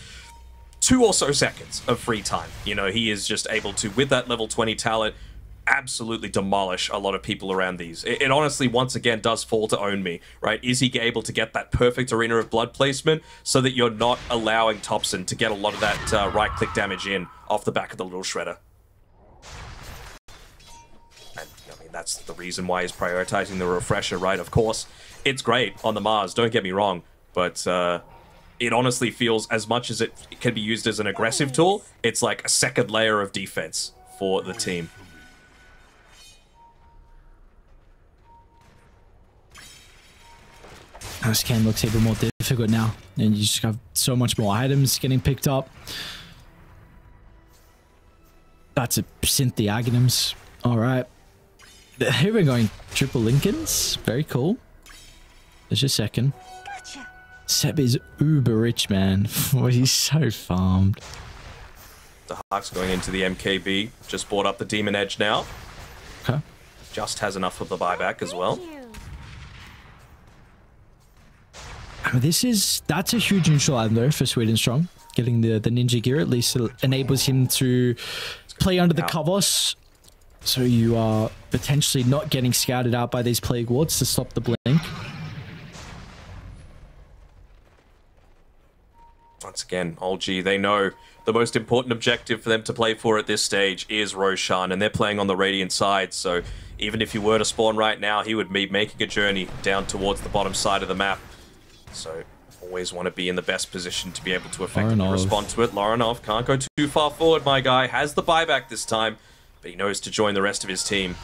2 or so seconds of free time. You know, he is just able to, with that level 20 talent, absolutely demolish a lot of people around these. It honestly, once again, does fall to Own Me, right? Is he able to get that perfect Arena of Blood placement so that you're not allowing Thompson to get a lot of that right-click damage in off the back of the Little Shredder? And, I mean, that's the reason why he's prioritizing the Refresher, right? Of course, it's great on the Mars, don't get me wrong, but it honestly feels, as much as it can be used as an aggressive tool, it's like a second layer of defense for the team. This game looks even more difficult now, and you just have so much more items getting picked up. That's a Synth the Aghanims. All right. Here we're going triple Lincolns. Very cool. There's your second. Gotcha. Seb is uber rich, man. Oh, he's so farmed. The Hawks going into the MKB. Just bought up the Demon Edge now. Okay. Just has enough of the buyback as well. I mean, that's a huge neutral item though for Sweden Strong. Getting the ninja gear at least enables him to play under the covers. So you are potentially not getting scouted out by these plague wards to stop the blink. Once again, OLG, they know the most important objective for them to play for at this stage is Roshan, and they're playing on the Radiant side, so even if he were to spawn right now, he would be making a journey down towards the bottom side of the map. So, always want to be in the best position to be able to effectively respond to it. Lorinov can't go too far forward, my guy. Has the buyback this time, but he knows to join the rest of his team.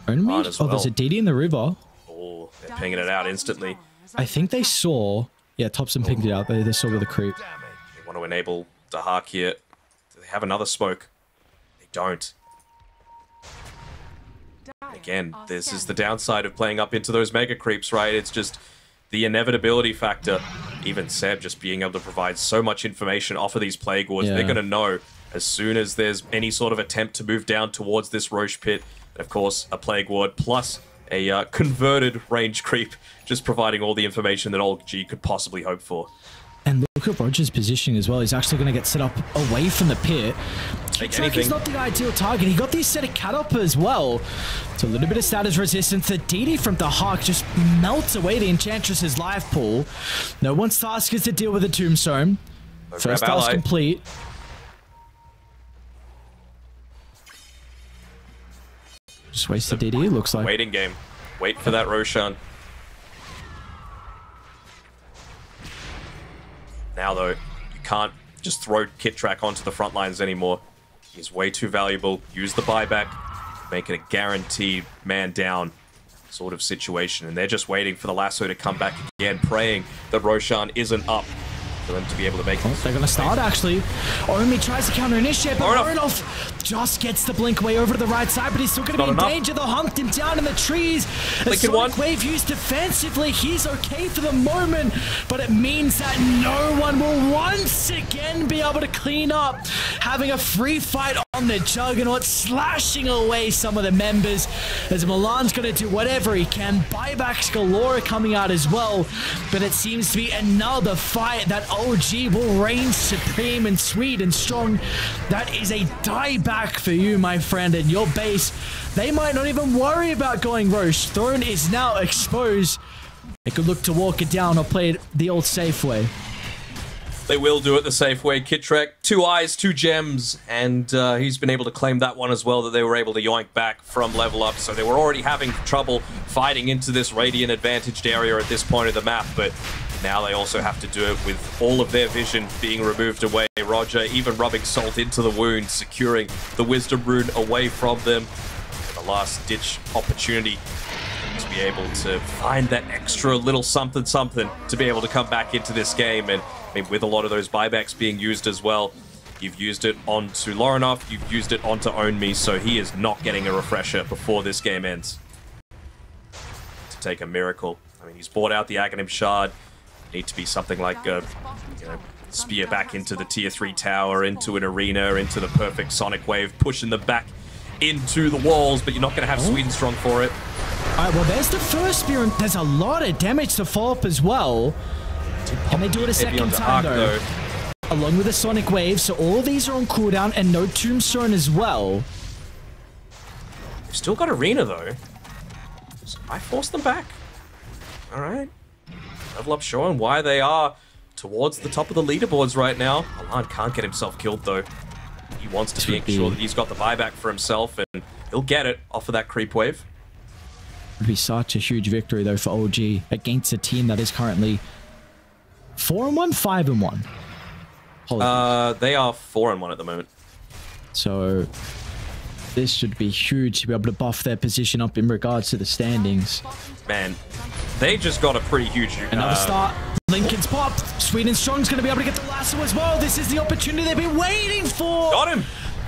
Only? Oh, there's a DD in the river. Oh, they're pinging it out instantly. I think they saw... Yeah, Thompson pinged it out, but they saw with the creep. They want to enable the Hawk here. Do they have another smoke? They don't. Again, this is the downside of playing up into those mega creeps, right? It's just the inevitability factor. Even Seb just being able to provide so much information off of these plague wards, they're going to know as soon as there's any sort of attempt to move down towards this Roche pit. And of course, a plague ward plus a converted range creep, just providing all the information that OLG could possibly hope for. And look at Roger's positioning as well. He's actually going to get set up away from the pit. Kicktrack is not the ideal target. He got this set of cat up as well. So a little bit of status resistance. The DD from the Hawk just melts away the Enchantress's life pool. No one's task is to deal with the Tombstone. First task complete. Just waste the DD, looks like. Waiting game. Wait for that Roshan. Now, though, you can't just throw Kicktrack onto the front lines anymore. He's way too valuable. Use the buyback. Make it a guaranteed man down sort of situation. And they're just waiting for the lasso to come back again, praying that Roshan isn't up for them to be able to make it. They're going to start, actually. Omi tries to counter-initiate, but Lorinov just gets the blink way over to the right side, but he's still going to be in danger. They'll hunt him down in the trees. The Sonic Wave used defensively. He's okay for the moment, but it means that no one will once again be able to clean up. Having a free fight on the Juggernaut, slashing away some of the members, as Milan's going to do whatever he can. Buybacks galore coming out as well, but it seems to be another fight that OG will reign supreme and sweet and strong. That is a dieback for you, my friend, and your base. They might not even worry about going Roche. Throne is now exposed. They could look to walk it down or play it the old safe way. They will do it the safe way. Kicktrack, 2 eyes, 2 gems, and he's been able to claim that one as well, that they were able to yoink back from level up. So they were already having trouble fighting into this Radiant advantaged area at this point of the map, but now they also have to do it with all of their vision being removed away. Roger even rubbing salt into the wound, securing the Wisdom Rune away from them. The last-ditch opportunity to be able to find that extra little something to be able to come back into this game. And I mean, with a lot of those buybacks being used as well, you've used it onto Lorinov, you've used it onto Own Me, so he is not getting a refresher before this game ends. To take a miracle. I mean, he's bought out the Aghanim Shard. Need to be something like a, spear back into the tier 3 tower, into an arena, into the perfect Sonic Wave, pushing them back into the walls, but you're not going to have Sweden Strong for it. Alright, well, there's the first spear, and there's a lot of damage to follow up as well. Can they do it a second time, though? Along with the Sonic Wave, so all of these are on cooldown, and no Tombstone as well. They've still got arena, though. So I force them back. Alright. Level up showing why they are towards the top of the leaderboards right now. Milan can't get himself killed, though. He wants to make sure that he's got the buyback for himself, and he'll get it off of that creep wave. It would be such a huge victory, though, for OG against a team that is currently 4-1, 5-1. They are 4-1 at the moment. So this should be huge to be able to buff their position up in regards to the standings. Man, they just got a pretty huge... Another start. Lincoln's popped. Sweden Strong's going to be able to get the lasso as well. This is the opportunity they've been waiting for. Got him.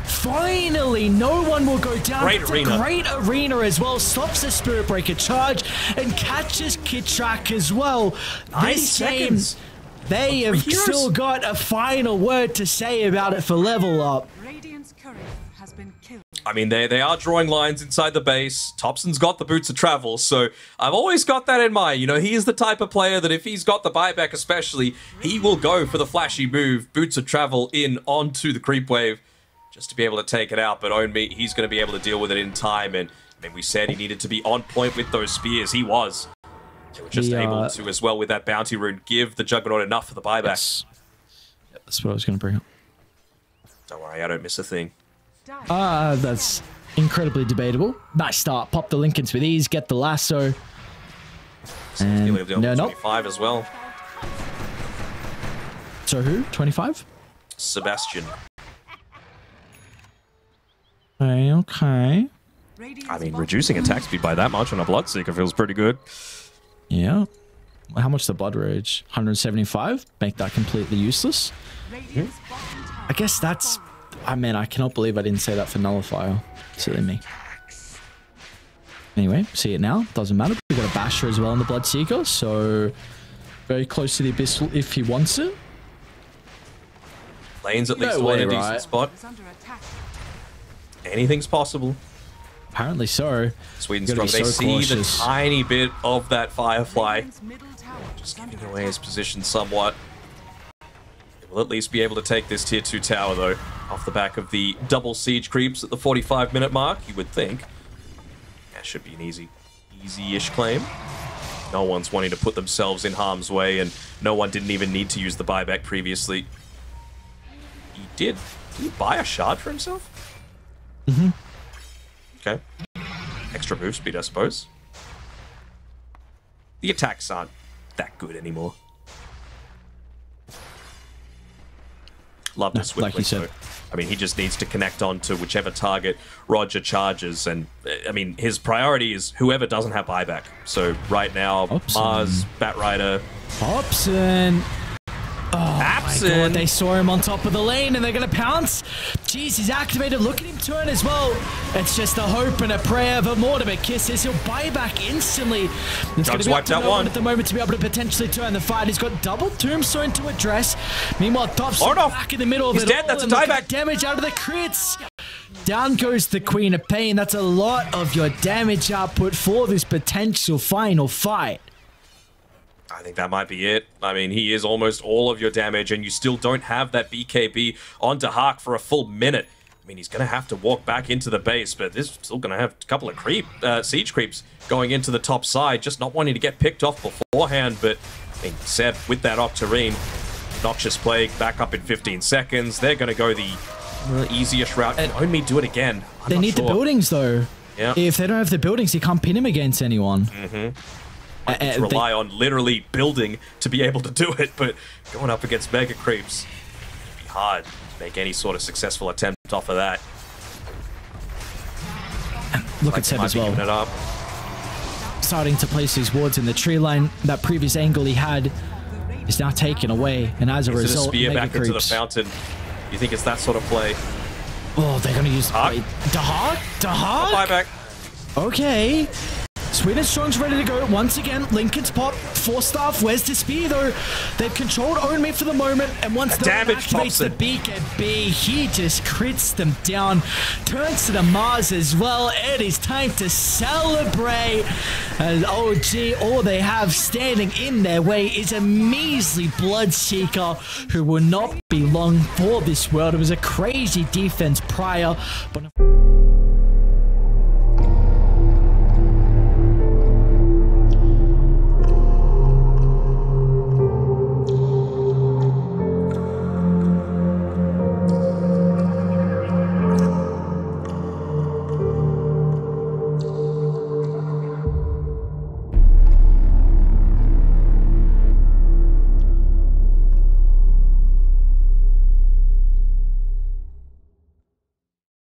Finally, no one will go down. Great It's arena. a great arena as well. Stops the Spirit Breaker charge and catches Kitrak as well. 90 This seconds. game, they have Heroes. still got a final word to say about it for level up. Radiant's courier has been killed. I mean, they are drawing lines inside the base. Thompson's got the boots of travel, so I've always got that in mind. You know, he is the type of player that if he's got the buyback especially, he will go for the flashy move, boots of travel in onto the creep wave, just to be able to take it out. But Own Meat, he's going to be able to deal with it in time. And I mean, we said he needed to be on point with those spears. He was. They were just able to, as well with that bounty rune, give the Juggernaut enough for the buyback. Yes. Yeah, that's what I was going to bring up. Don't worry, I don't miss a thing. That's incredibly debatable. Nice start. Pop the Lincolns with ease. Get the lasso. And no, 25 as well. So who? 25? Sebastian. Okay. I mean, reducing attack speed by that much on a Bloodseeker feels pretty good. Yeah. How much the Blood Rage? 175? Make that completely useless? I guess that's... I mean, I cannot believe I didn't say that for Nullifier. Silly me. Anyway, see it now. Doesn't matter. We've got a Basher as well in the Bloodseeker, so... Very close to the Abyssal if he wants it. Lane's at least No way, in a decent right? spot. Is under attack. Anything's possible. Apparently so. Sweden's Gotta strong. be They so see cautious. the tiny bit of that Firefly. Radiant's middle tower Just is under giving away his attack. position somewhat. It will at least be able to take this tier 2 tower, though, off the back of the double siege creeps at the 45-minute mark, you would think. That should be an easy-ish claim. No one's wanting to put themselves in harm's way, and no one didn't even need to use the buyback previously. He did. Did he buy a shard for himself? Mm-hmm. Okay. Extra move speed, I suppose. The attacks aren't that good anymore. Love No, the swift like you link, said. though. I mean, he just needs to connect on to whichever target Roger charges, and I mean, his priority is whoever doesn't have buyback. So right now, Oops. Mars, Batrider, Hobson. Oh my god, Absent. they saw him on top of the lane and they're going to pounce. Jeez, he's activated. Look at him turn as well. It's just a hope and a prayer for Mortimer Kisses. He'll buy back instantly. It's going to be up wiped to out no one. at the moment to be able to potentially turn the fight. He's got double Tombstone to address. Meanwhile, Dobson off. back in the middle of He's it dead. all, That's a and look at dieback. the damage out of the crits. Down goes the Queen of Pain. That's a lot of your damage output for this potential final fight. I think that might be it. I mean, he is almost all of your damage, and you still don't have that BKB onto Hark for a full minute. I mean, he's going to have to walk back into the base, but this is still going to have a couple of siege creeps going into the top side, just not wanting to get picked off beforehand. But, I mean, Seb, with that Octarine, Noxious Plague back up in 15 seconds. They're going to go the easiest route. And Own Me do it again. They need the buildings, though. Yeah. If they don't have the buildings, you can't pin him against anyone. To rely on literally building to be able to do it, but going up against mega creeps, it'd be hard to make any sort of successful attempt off of that. Look at Seb as well. It up. Starting to place his wards in the tree line. That previous angle he had is now taken away, and as a Is it a result, spear mega back into the creeps. fountain? You think it's that sort of play? Oh, they're going to use Hark. Dahak? Dahak? Buyback. Okay. Sweet and Strong's ready to go. Once again, Lincoln's pop. 4-staff. Where's the spear, though? They've controlled Own Me for the moment, and once the damage activates the Thompson. BKB, he just crits them down. Turns to the Mars as well. It is time to celebrate. As OG, all they have standing in their way is a measly Bloodseeker who will not be long for this world. It was a crazy defense prior, but